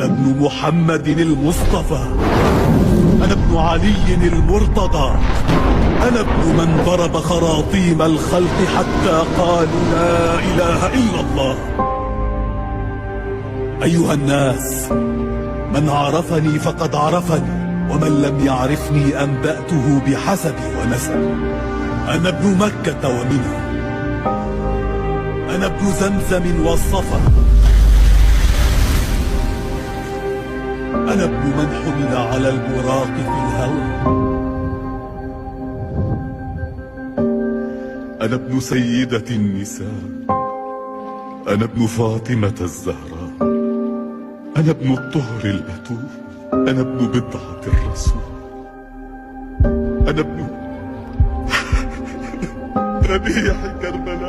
أنا ابن محمد المصطفى، أنا ابن علي المرتضى، أنا ابن من ضرب خراطيم الخلق حتى قالوا لا إله إلا الله. أيها الناس، من عرفني فقد عرفني، ومن لم يعرفني أنبأته بحسبي ونسبي. أنا ابن مكة ومنى، أنا ابن زمزم والصفا، أنا ابن من حمل على البراق في الهوى، أنا ابن سيدة النساء، أنا ابن فاطمة الزهراء، أنا ابن الطهر البتول، أنا ابن بضعة الرسول، أنا ابن ربيع كربلاء.